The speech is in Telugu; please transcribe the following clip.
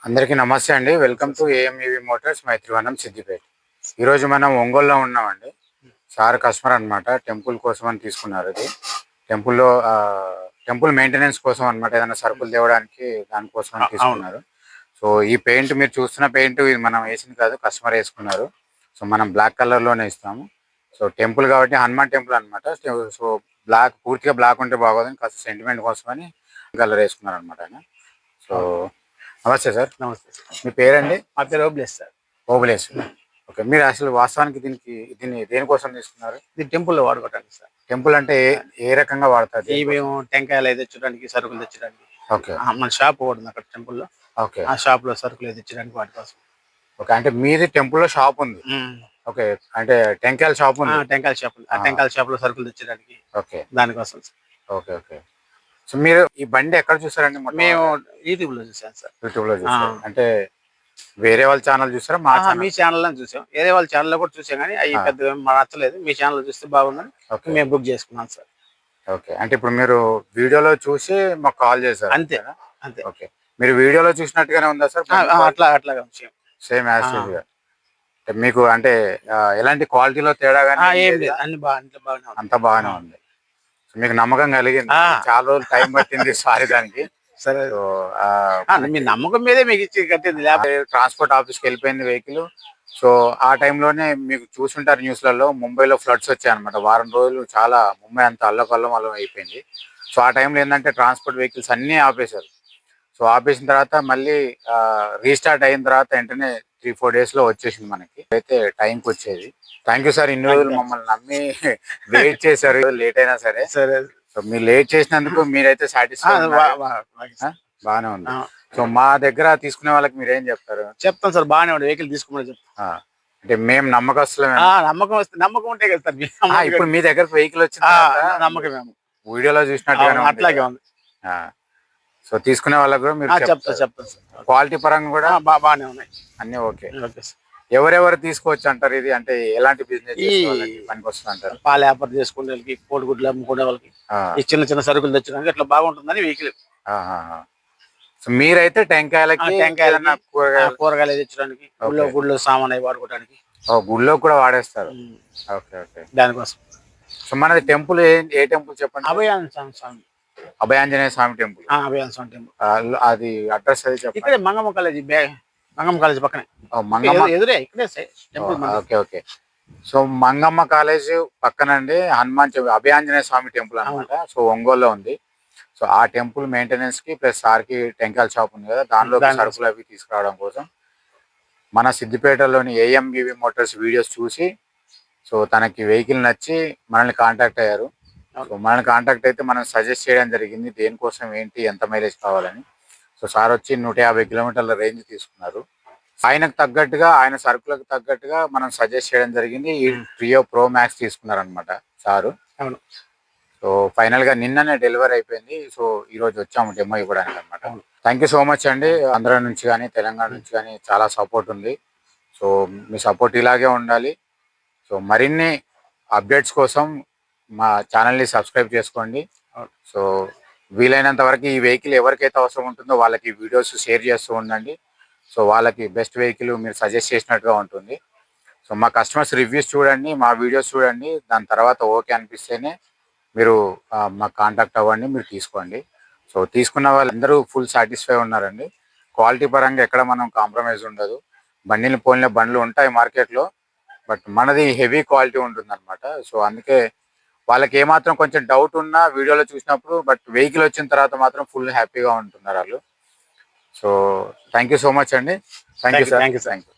అందరికీ నమస్తే అండి. Welcome to AMEV motors Maithrivanam Siddipet. ఈరోజు మనం ఒంగోలులో ఉన్నామండి. సార్ కస్టమర్ అనమాట. టెంపుల్ కోసం అని తీసుకున్నారు. ఇది టెంపుల్లో టెంపుల్ మెయింటెనెన్స్ కోసం అనమాట. ఏదైనా సరుకులు తేవడానికి దానికోసం అని తీసుకున్నారు. సో ఈ పెయింట్ మీరు చూస్తున్న పెయింట్ ఇది మనం వేసింది కాదు, కస్టమర్ వేసుకున్నారు. సో మనం బ్లాక్ కలర్లోనే ఇస్తాము. సో టెంపుల్ కాబట్టి హనుమాన్ టెంపుల్ అనమాట. సో బ్లాక్ పూర్తిగా బ్లాక్ ఉంటే బాగోదని కాస్త సెంటిమెంట్ కోసం అని కలర్ వేసుకున్నారు అనమాట ఆయన. సో నమస్తే సార్. నమస్తే. మీ పేరండి? మా పేరు ఓబ్లేస్ సార్. ఓబులేష్. ఓకే. మీరు అసలు వాస్తవానికి దీన్ని దేనికోసం తీసుకున్నారు? ఇది టెంపుల్లో వాడుకోవటానికి సార్. టెంపుల్ అంటే ఏ రకంగా వాడతారు? ఈ మేము టెంకాయలు అయితే తెచ్చడానికి, సరుకులు తెచ్చడానికి. ఓకే. మన షాప్ ఒకటి ఉంది అక్కడ టెంపుల్లో. ఓకే. ఆ షాప్ లో సరుకులు తెచ్చడానికి వాటి కోసం. ఓకే. అంటే మీది టెంపుల్లో షాప్ ఉంది? ఓకే. అంటే టెంకాయల షాప్ ఉంది? టెంకాయల షాప్ ఉంది. ఆ టెంకాయల షాప్ లో సరుకులు తెచ్చడానికి. ఓకే. దానికోసం సార్. ఓకే. ఓకే. సో మీరు ఈ బండి ఎక్కడ చూసారండి? మేము యూట్యూబ్ లో చూసాను సార్. యూట్యూబ్ లో చూసారు? అంటే వేరే వాళ్ళ ఛానల్ చూసారా? మీ ఛానల్ లో చూసాం. వేరే వాళ్ళ ఛానల్ లో కూడా చూసాం, కానీ అవి పెద్దగా మాకు నచ్చలేదు. మీ ఛానల్ చూస్తే బాగుందని మేము బుక్ చేసుకున్నాం సార్. ఓకే. అంటే ఇప్పుడు మీరు వీడియోలో చూసి మాకు కాల్ చేశారు? అంతే అంతే. ఓకే. మీరు వీడియోలో చూసినట్టుగానే ఉందా సార్? అట్లాగా సేమ్ యాజ్ మీకు అంటే ఎలాంటి క్వాలిటీలో తేడా కానీ ఏం లేదు, అన్ని బాగానే అంత బాగానే ఉంది. మీకు నమ్మకం కలిగింది? చాలా రోజులు టైం పట్టింది సారీ దానికి. సరే, మీ నమ్మకం మీదే మీకు ఇచ్చి కట్టింది. ట్రాన్స్పోర్ట్ ఆఫీస్కి వెళ్ళిపోయింది వెహికల్. సో ఆ టైంలోనే మీకు చూసుంటారు న్యూస్లలో, ముంబైలో ఫ్లడ్స్ వచ్చాయన్నమాట. వారం రోజులు చాలా ముంబై అంతా అల్లకల్లం అయిపోయింది. సో ఆ టైంలో ఏంటంటే ట్రాన్స్పోర్ట్ వెహికల్స్ అన్నీ ఆపేశారు. సో ఆపేసిన తర్వాత మళ్ళీ రీస్టార్ట్ అయిన తర్వాత వెంటనే 3-4 days లో వచ్చేసింది మనకి. అయితే టైంకి వచ్చేది. Thank you sir. ఇన్ని రోజులు మమ్మల్ని నమ్మి వెయిట్ చేశారు, లేట్ అయినా సరే. సరే. సో మీరు లేట్ చేసినందుకు మీరైతే సాటిస్ఫై? బాగానే ఉంది. సో మా దగ్గర తీసుకునే వాళ్ళకి మీరేం చెప్తారు? చెప్తాం సార్, బాగానే ఉంది వెహికల్ తీసుకుని చెప్తాం. అంటే మేము నమ్మకస్తులమే. నమ్మకం ఉంటే కదా సార్. ఇప్పుడు మీ దగ్గర వెహికల్ వచ్చింది, నమ్మకమే. వీడియోలో చూసినట్టుగా అట్లాగే ఉంది. సో తీసుకునే వాళ్ళకి కూడా మీరు చెప్తాం. క్వాలిటీ పరంగా కూడా బాగానే ఉన్నాయి అన్ని. ఓకే. ఎవరెవరు తీసుకోవచ్చు అంటారు ఇది? అంటే ఎలాంటి బిజినెస్ పనికి వస్తుంది అంటారు? పాల వ్యాపారం చేసుకునే వాళ్ళకి, కోడిగుడ్లు అమ్ముకునే వాళ్ళకి, ఈ చిన్న సరుకులు తెచ్చడానికి అట్లా బాగుంటుందని వెహికల్. సో మీరైతే టెంకాయలకి, కూరగాయలు తెచ్చడానికి, గుళ్ళు సామాన్ అవి వాడుకోవడానికి. గుళ్ళో కూడా వాడేస్తారు. ఓకే. ఓకే. దానికోసం. సో మనది టెంపుల్ ఏ టెంపుల్ చెప్పండి? అభయాంజనేయ స్వామి టెంపుల్. అభయాంజనేయ స్వామి టెంపుల్. అది అడ్రస్ అది చెప్పండి. ఇక్కడే మంగమ్మ కాలేజ్ పక్కనే. ఎదురే ఇక్కడే temple. Okay. Okay. So Mangamma college పక్కనండి హనుమాన్ అభయాంజనేయ స్వామి టెంపుల్ అనమాట. సో ఒంగోలులో ఉంది. సో ఆ టెంపుల్ మెయింటెనెన్స్ కి ప్లస్ సార్కి టెంకాయల షాప్ ఉంది కదా, దానిలో సరుకులు అవి తీసుకురావడం కోసం మన సిద్దిపేటలోని ఏఎంబీవీ మోటార్స్ వీడియోస్ చూసి సో తనకి వెహికల్ నచ్చి మనల్ని కాంటాక్ట్ అయ్యారు. సో మనల్ని కాంటాక్ట్ అయితే మనం సజెస్ట్ చేయడం జరిగింది దేనికోసం, ఏంటి, ఎంత మైలేజ్ కావాలని. సో సార్ వచ్చి 150 kilometerల రేంజ్ తీసుకున్నారు. ఆయనకు తగ్గట్టుగా, ఆయన సరుకులకు తగ్గట్టుగా మనం సజెస్ట్ చేయడం జరిగింది. ఈ ప్రియో ప్రో మ్యాక్స్ తీసుకున్నారు అనమాట సారు. అవును. సో ఫైనల్ గా నిన్ననే డెలివరీ అయిపోయింది. సో ఈ రోజు వచ్చాము డెమో ఇవ్వడానికి అనమాట. థ్యాంక్ యూ సో మచ్ అండి. ఆంధ్ర నుంచి కానీ తెలంగాణ నుంచి కానీ చాలా సపోర్ట్ ఉంది. సో మీ సపోర్ట్ ఇలాగే ఉండాలి. సో మరిన్ని అప్డేట్స్ కోసం మా ఛానల్ని సబ్స్క్రైబ్ చేసుకోండి. సో వీలైనంత వరకు ఈ వెహికల్ ఎవరికైతే అవసరం ఉంటుందో వాళ్ళకి వీడియోస్ షేర్ చేస్తూ ఉండండి. సో వాళ్ళకి బెస్ట్ వెహికల్ మీరు సజెస్ట్ చేసినట్టుగా ఉంటుంది. సో మా కస్టమర్స్ రివ్యూస్ చూడండి, మా వీడియోస్ చూడండి, దాని తర్వాత ఓకే అనిపిస్తేనే మీరు మాకు కాంటాక్ట్ అవ్వండి, మీరు తీసుకోండి. సో తీసుకున్న వాళ్ళందరూ ఫుల్ సాటిస్ఫై ఉన్నారండి. క్వాలిటీ పరంగా ఎక్కడ మనం కాంప్రమైజ్ ఉండదు. బండ్లు ఉంటాయి మార్కెట్లో, బట్ మనది హెవీ క్వాలిటీ ఉంటుంది అనమాట. సో అందుకే వాళ్ళకి ఏమాత్రం కొంచెం డౌట్ ఉన్నా వీడియోలో చూసినప్పుడు, బట్ వెహికల్ వచ్చిన తర్వాత మాత్రం ఫుల్ హ్యాపీగా ఉంటున్నారు వాళ్ళు. So thank you so much అండి. Thank you sir. Thank you.